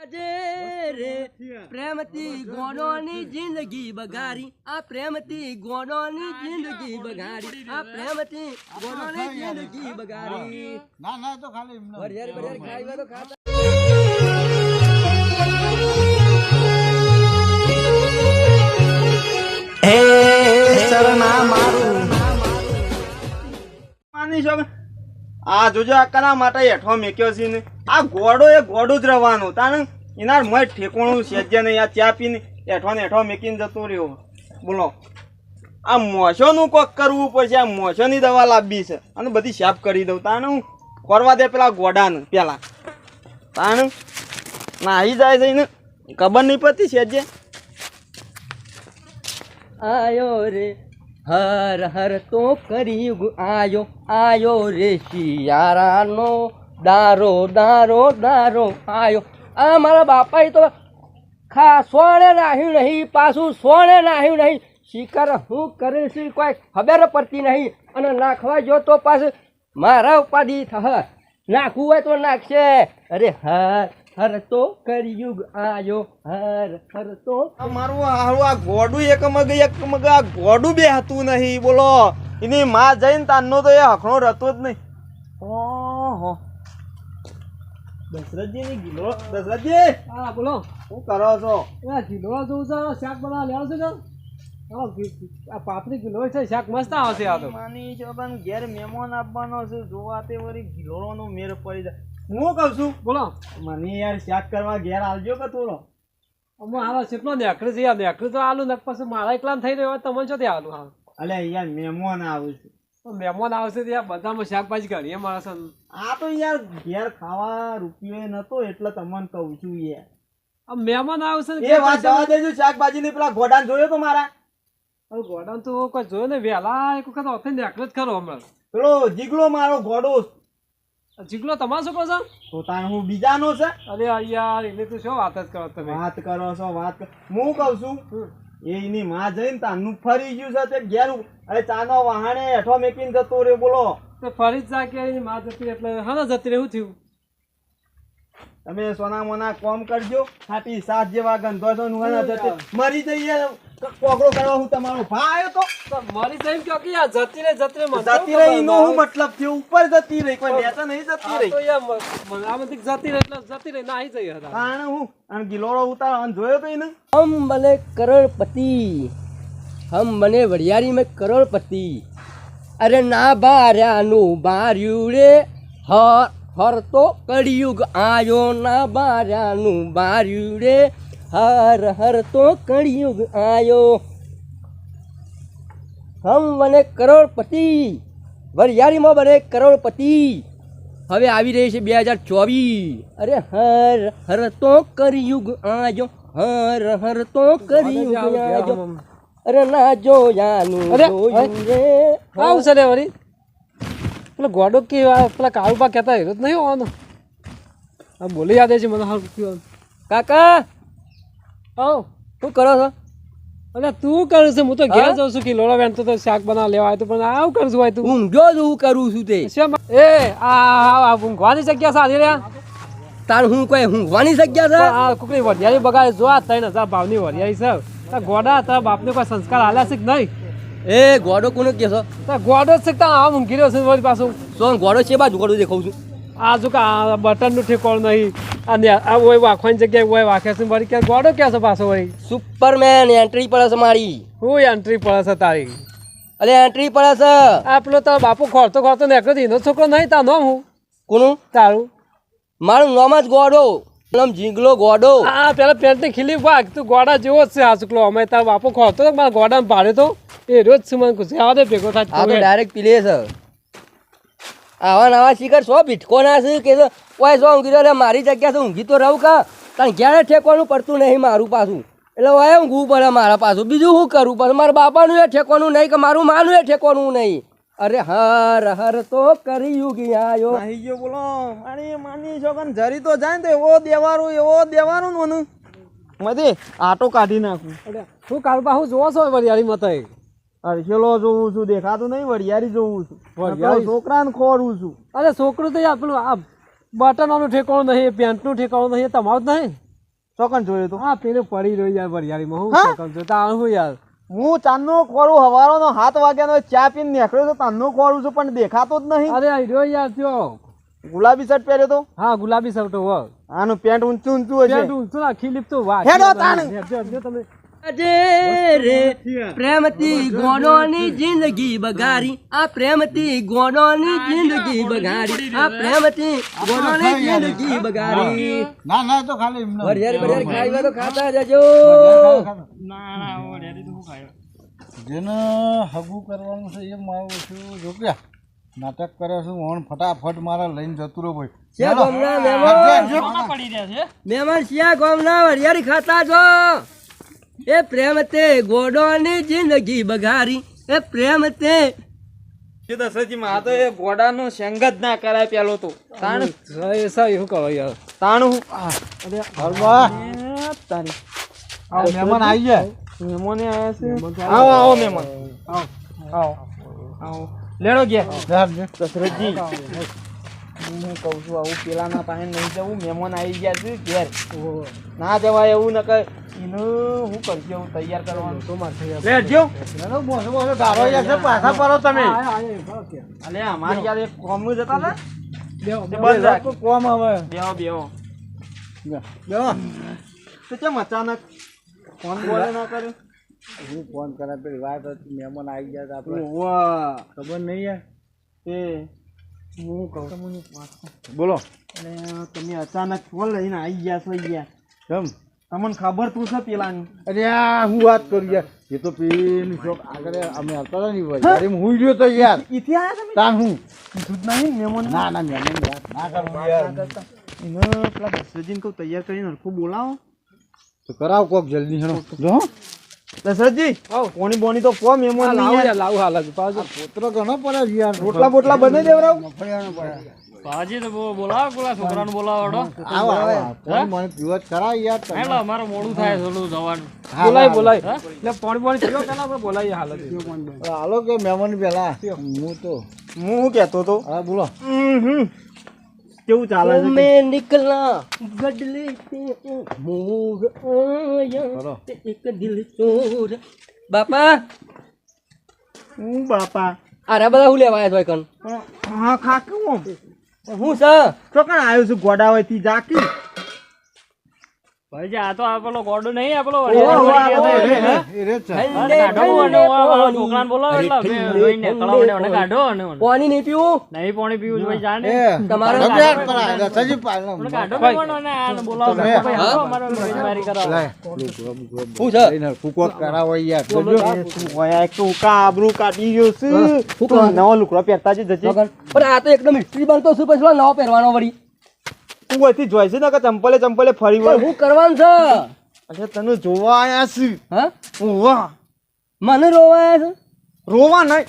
રે પ્રેમથી ગોડોની જિંદગી બગાડી આ પ્રેમથી ગોડોની જિંદગી બગાડી આ પ્રેમથી ગોડોની જિંદગી બગાડી ના ના તો ખાલી બરિયાર ખાઈ તો ખાતા હે શરણા મારું માની છો આ જોજો આ કના માટે હેઠો મેક્યો છે ને આ ગોડો એ ગોડું જ રહેવાનું તાને એના મય ઠેકોણું સેજ્જે ને આ ચા પીને હેઠો ને હેઠો મેકીને જતો રહ્યો બોલો આ મોશોનું કોક કરવું પડશે આ મોશોની દવા લાવવી છે અને બધી સાફ કરી દઉં તાને હું કરવા દે પેલા ગોડાને પેલા તાને નાહી જાય છે ને ખબર નહીં પડતી સેજ્જે આયો રે હર હર તો કરિયુગ આયો રે શિયારાનો દારો દારો દારો આયો આ મારા બાપાએ તો સોને નાહ્યું નહીં પાછું સોને નાહ્યું નહીં શિકાર હું કરે છે કોઈ ખબર પડતી નહીં અને નાખવા જો તો પાછું મારા ઉપાધિ થશે નાખવું હોય તો નાખશે અરે હર હર તો કરિયુગ આયો હર હર તો મારું હારું આ ગોડું એક મગ આ ગોડું બે હતું નહીં બોલો એની માં જઈને તારનો તો એ હખણો રહેતો જ નહીં ઓહો દશરથજી ગીલો દશરથજી હા બોલો શું કરો છો કિલો જોઉં છે શાક બનાવવા લેવો છે આ પાપડી કિલો છે શાક મસ્ત આવશે આ તો માની છો પણ ઘેર મહેમાન આપવાનો છે જોવા તે વળી ગીલોનો મેર પડી જાય હું કહું છું બોલો મને યાર શાક કરવા ઘેર આવજો કે થોડો અમે આવા કેટલો નેકળી છે યાર નેકળી તો આલુ ને પછી મારા એકલા થઈ રહ્યો તમને શું ત્યાં આલુ હા અલે યાર મહેમાન આવું છે મહેમાન આવશે ત્યાં બધામાં શાકભાજી ઘણીએ માણસ આ તો યાર ઘેર ખાવા રૂપિયો નતો એટલે તમને કહું છું યાર આ મહેમાન આવશે ને એ વાત જવા દેજો શાકભાજી ને પેલા ગોડાને જોયો તો મારા ગોડાઉન તો કોઈ જોયો ને વહેલા એક વખત ઓફે નેકળ જ ખરો હમણાં પેલો જીગલો મારો ગોડો જીગલો તમારો છોકરો છે તો તાણ હું બીજાનો છે અરે યાર એને તો શું વાત જ કરો તમે વાત કરો છો વાત હું કહું છું એની માં જઈને તાનું ફરી ગયું છે તે ઘેર અરે ચાનો વહાણે હેઠો મેકીને જતો રે બોલો તો ફરી જ જા કે એની માં જતી એટલે હા જતી રહેવું થયું તમે સોના મોના કોમ કરજો ખાટી સાત જેવા ગંધો છો નુહાના જતે મરી જઈએ કોકડો કરવા હું તમારો ભા આવ્યો તો મારી સહી કયો કે યાર જતી રહી જતી રહી નો હું મતલબ થયો ઉપર જતી રહી કોઈ નેતા નહીં જતી રહી તો યાર આમાંથી જતી રહી એટલે જતી રહી ના આવી જઈ હતા કારણ હું અને ગિલોડો ઉતાર અને જોયો તો એને हम बने करोड़पति हम बने वड़ियारी में करोड़पति अरे ना बार्यानु बार्यू रे हर हर तो कड़ियुग आयो ना बार्यानु बार्यू रे हर हर तो कड़ियुग आयो हम बने करोड़पति वड़ियारीમાં બને કરોડપતિ હવે આવી રહી છે 2024 અરે હર હર તો કળિયુગ આયો હર હર તો કળિયુગ આયો અરે ના જોયાનું જોયું રે આવું છે રે વળી પેલો ગોડો કે પેલા કાળુબા કહેતા હેરો જ નહીં હોવાનો આ બોલી યાદ છે મને હાલ કાકા આવ શું કરો છો અરે તું કરું છે હું તો ઘેર જાઉં છું કે લોડો વેન તો શાક બનાવવા લેવા આવ્યો પણ આવું કરું છું ભાઈ તું ઊંઘ્યો જ હું કરું છું તે એ આ ઊંઘવાની જગ્યા સારી રહ્યા તાર હું કોઈ ઊંઘવાની જગ્યા છે આ કુકડી વરિયાળી બગાડે જો આ 3000 ભાવની વરિયાળી છે ગોડા તારા બાપને કોઈ સંસ્કાર આલ્યા છે કે નહીં એ ગોડો કોને કે છો ગોડો જ છે કે આ ઊંઘી રહ્યો છે વળી પાછું સોન ગોડો છે બાજુ ગોડો દેખાઉં છું આ જો કે આ બટનનું ઠેકોણ નહીં અને આ ઓય વાખવાની જગ્યાએ ઓય વાખે છે વળી કે ગોડો ક્યાં છે પાછો વળી સુપરમેન એન્ટ્રી પડે છે મારી હું એન્ટ્રી પડે છે તારી અલે એન્ટ્રી પડે છે આ પેલો તારો બાપુ ખોરતો નીકળ્યો એનો છોકરો નહીં તાર નામ હું કોનું તારું મારું નામ જ ગોડો નામ જીગલો ગોડો આ પેલા પેન્ટની ખીલી વાગ તું ગોડા જેવો જ છે આ છોકરો અમે તારો બાપુ ખોરતો મારા ગોડાને ભાડે તો એ રોજ છે મને ખુશી આવા દે ભેગો થાય આ તો ડાયરેક્ટ પીલે છે આવા નવા શિખર સો ભીટકો ના છે કે ઓય સો ઊંઘી રહ્યો મારી જગ્યા છે ઊંઘી તો રહું કા તાણ ક્યારે ઠેકવાનું પડતું નહીં મારું પાછું એટલે ઓય ઊંઘવું પડે મારા પાછું બીજું શું કરવું પડે મારા બાપાનું એ ઠેકવાનું નહીં કે મારું માનું એ ઠેકવાનું નહીં અરે હર હર તો કળિયુગ આયો નાહી ગયો બોલો અરે માની છો કે જરી તો જાય ને તો એવો દેવાનું ને મધે આટો કાઢી નાખું શું કાળબા હું જોવો છો વરિયાળી મત અરસેલો જોઉં છું દેખાતું નહીં વરિયાળી જોઉં છું વરિયાળી છોકરાને ખોરું છું અરે છોકરું તો યાર પેલું આ બટનોનું ઠેકાણું નહીં પેન્ટનું ઠેકાણું નહીં તમારું જ નહીં ચોકન જોયો તો હા પેલો પડી રહ્યો યાર વરિયાળીમાં હું હા? શકમ જોતા હું યાર હું ચાંદનો ખોરું હવારોનો 7 વાગ્યાનો ચા પીને નીકળ્યો તો ચાંદનો ખોરું છું પણ દેખાતો જ નહીં. અરે આ રહ્યો યાર થયો ગુલાબી શર્ટ પહેર્યો તો હા ગુલાબી શર્ટ હો આનું પેન્ટ ઊંચું ઊંચું હશે. પેન્ટ ઊંચું નાખી લીધું વાહ હેડો તાણ. હેડજો તમે આજે રે પ્રેમથી ગોડોની જિંદગી બગાડી આ પ્રેમથી ગોડોની જિંદગી બગાડી આ પ્રેમથી ગોડોની જિંદગી બગાડી ના ના તો ખાલી એમને. વરિયાળી ખાઈ હોય તો ખાતા જજો. જેને હગું કરવાનું છે એ મારું છું જો કે નાટક કરે છે હું ફટાફટ મારા લઈને જતું રહો ભાઈ. શ્યા ગામના મહેમાન મહેમાન શ્યા ગામના વરિયાળી ખાતા જો. એ પ્રેમ તે ગોડોની જિંદગી બગાડી એ પ્રેમ તે દશરથજી માં તો એ ઘોડાનો સંગ જ ના કરાય પેલો તો તાણ એસા એવું કરો યાર તાણ હું હરબા તારી આવો મહેમાન આવી જાય. મહેમાને આયા છે. આવો આવો મહેમાન આવો આવો લેડો ગયા દશરથજી હું કહું છું આવું પેલાના પાસે નહીં જવું મહેમાન આવી ગયા છે ઘેર ના જવાય એવું ન કર એનું હું કરજો એવું તૈયાર કરવાનું તો મારે લેજો બોસો બોસો ધારો યાર છે પાછા પરો તમે. અલે અમારી યાર એક કોમ જતા હતા બેહો, તે બંધ રાખ. કોમ હવે બેહો બેહો બેહો. તો કેમ અચાનક ફોન બોલે ના કરે હું ફોન કરે પેલી વાત હતી મહેમાન આવી ગયા હતા આપણે વાહ ખબર નહીં યાર. તે હું કહું તમને એક વાત કહું. બોલો અરે તમે અચાનક ફોન લઈને આવી ગયા છો યાર કેમ. તમને ખબર તું છે પેલાની અરે આ હું વાત કરું યાર એ તો પેલી શોપ આગળ અમે આવતા હતા ને વરિયાળી માં હું રહ્યો તો યાર ઈથી આયા તમે તાન હું કીધું જ નહીં મહેમાન ના ના મહેમાન વાત ના કરું યાર. એને પેલા દશરથજીને કહું તૈયાર કરીને હરખું બોલાવો તો કરાવ કોક જલ્દી હેડો જો દશરથજી પોણી બોણી તો પો મહેમાન લાવો યાર લાવો હાલ પાછો પોતરો ઘણો પડે છે યાર. રોટલા બોટલા બને દેવરાવ મફળિયાનો પડે. પાજી તો બોલાવો પેલા છોકરાને બોલાવો આવો આવો કોણ મને પીવત કરાય યાર તમે. એટલે અમારે મોડું થાય થોડું જવાનું હા, બોલાય હા. બોલાય એટલે પાણી પાણી પીવો પેલા આપણે બોલાઈએ હાલ જ. હાલો કે મહેમાન પેલા હું તો હું શું કહેતો તો હા બોલો. કેવું ચાલે છે મેં નિકલા ગડલે તે મોર આયા તે એક દિલ ચોર. બાપા હું બાપા અરે બધા હું લેવા આવ્યા છો કન હા ખાકું હું છે તો કણ આવ્યો છું ગોડાવાથી જાકી ભાઈ આ તો આ પેલો ગોડો નહીં આ પેલો એ રે છે. છોકરાને બોલાવો એટલે અમે જોઈને કળાવડે મને કાઢો અને મને. પાણી નહીં પીવું નહીં પાણી પીવું છે ભાઈ જાને એ તમારો તમે યાર કરાય રથજી પાડો. મને કાઢો મેમણ અને આને બોલાવો તમે. ભાઈ હાલો અમારે રોજગારી કરાવો લાય. હું છે લઈને ફૂકો કરાવો યાર જોજો. એક તો ઉકા આબરૂ કાઢી ગયો છે શું નવો લુકડો પહેરતા જ જજે પણ આ તો એકદમ હિસ્ટ્રી બનતો છું પછી નવો પહેરવાનો વળી તું અહીંથી જોઈ છે ને કે ચંપલે ચંપલે ફરી પણ વળ હું કરવાનું છે અચ્છા તને જોવા આયા છે હા વાહ મને રોવાયા છે રોવા નહીં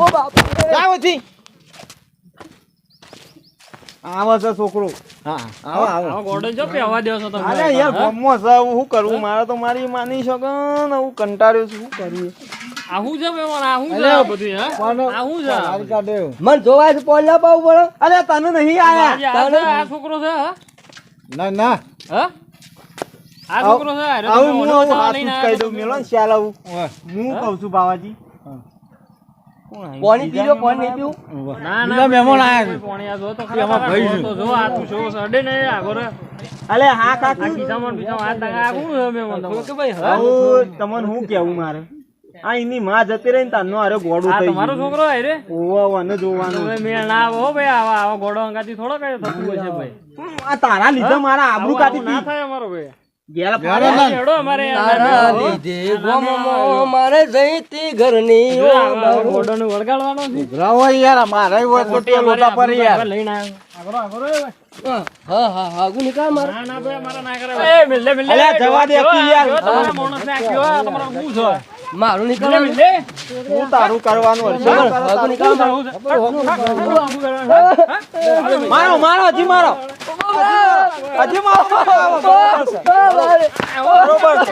ઓ બાપ જાવ છી આવા છે છોકરો હા આવો આવો. આવો ગોડો જો પે હવા દેવો છો તમે અરે યાર ગમો છે હું શું કરું મારે તો મારી માની શકો ને હું કંટાળ્યો છું શું કરું આ હું છે મેમણ આ હું છે આ બધું હે કોનો? આ હું છે મારી કાઢે. મને જોવાય છે પાણી ના પાવું પડે અરે તને નહીં આયા આજે આ છે, આ છોકરો છે હા ના ના હા? આ છોકરો છે અરે આવું તમે હું ઓલો આવું બતાવવા હાથ લઈને જ આવ્યા કહી છો. દઉં મેલો ને શ્યાલ આવું ઓય. હું કહું છું બાવાજી પાણી પીજો પાણી નહીં પીવું ના બીજા મહેમાન આયા છે. પાણી આ જો તો ખરા એમાં તારા ભાઈ છે. તો જો આ તું શું સડે ને આગો રે અલે હા આ કાકી ખિસ્સામાં બીજા હાથ આ શું છે મેમણ તમારે? કે ભાઈ હા આવું તમને શું કેવું મારે આ એની માં જતી રહી ને તારનો અરે ગોડું આ થઈ તમારો ગયું છોકરો હે રે ઓવા વને જોવાનું તમે મેળ ના આવો હો ભાઈ આવા આવા ઘોડો અંગાથી થોડો કઈ થતું હોય છે ભાઈ આ તારા લીધે મારા આબરૂ આવું કાઢી ના હતી થાય અમારો ભાઈ ગેલા ના, ફાડે. ના. હેડો અમારે તારા લીધે ગોમમાં મારે જઈતી ઘરની ઓ બાબુ. ઘોડો ને વળગાડવાનો છે ઉભરાવો યાર મારે હોય તો તે લોટા પર યાર. લઈને આવ્યો આગળ આગળ એ ભાઈ. હા હા હા ગુ નીકળ મારે ના ના ભાઈ અમારા ના કરે એ મિલે મિલે અલ્યા, જવા દે કી યાર. તમારા માણસ ને આખ્યો આ તમારો શું છે મારું નીકળ મિલે મિલે હું તારું કરવાનું હશે હાગુ નીકળ મારો મારો હજી મારો હજી મારો બરોબર છે.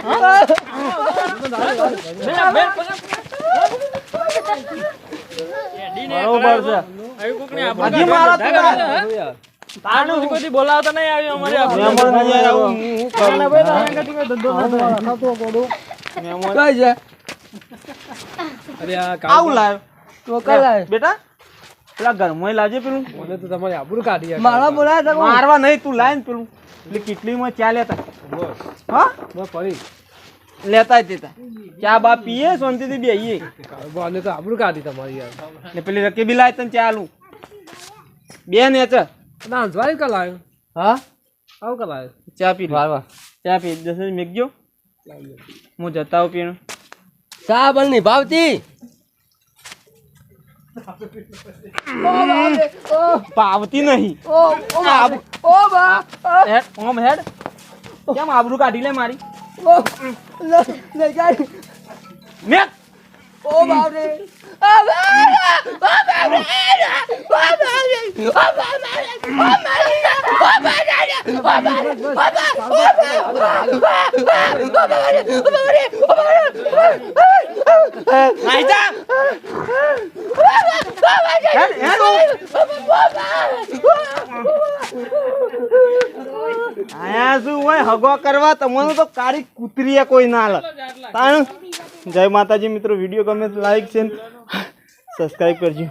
બરોબર છે આવી કોકને આપણું હજી મારો તું કાઢે છે, હે? તારનું કોઈ દી બોલાવતા નહીં આવ્યું અમારે આ મહેમાન નહીં યાર, આવું હું કરું. ના ભાઈ તારા કદી કોઈ ધંધો ના થાય. મહેમાન કઈ છે અરે આ આવું લાવ્યો તો કલાય બેટા પેલા ઘરમાં લાવજે પેલું મને તો તમારી આબરૂ કાઢી યાર. મારા બોલાય તો મારવા નહીં તું લાય ને પેલું એટલે કેટલીમાં ચા લેતા હા બસ પડી લેતા જ દેતા ચા બા પીએ શાંતિથી બેહીએ મને તો આબરૂ કાઢી તમારી યાર. ને પેલી રકેબી લાય તને ચા આલું બે ને ચા ના અંજવારી કલ આવ્યો હા આવું કલ આવ્યો ચા પી લે. વાહ ચા પી 10 મિનિટ મેકજો હું જતા આવું પીણ ચા બનની ભાવતી પાવતી નહીં ઓ ઓ બા હેડ ઓમ હેડ કેમ આબરૂ કાઢી લે મારી ઓ લે ગાડી મેક ઓ બાપ રે ઓ બાપ રે નાઈ જા હેડ હેડ આયા શું હોય હગો કરવા તમને તો કાળી કૂતરીએ કોઈ ના લે તાણ જય માતાજી મિત્રો વિડીયો ગમે તો લાઈક છે સબસ્ક્રાઇબ કરજો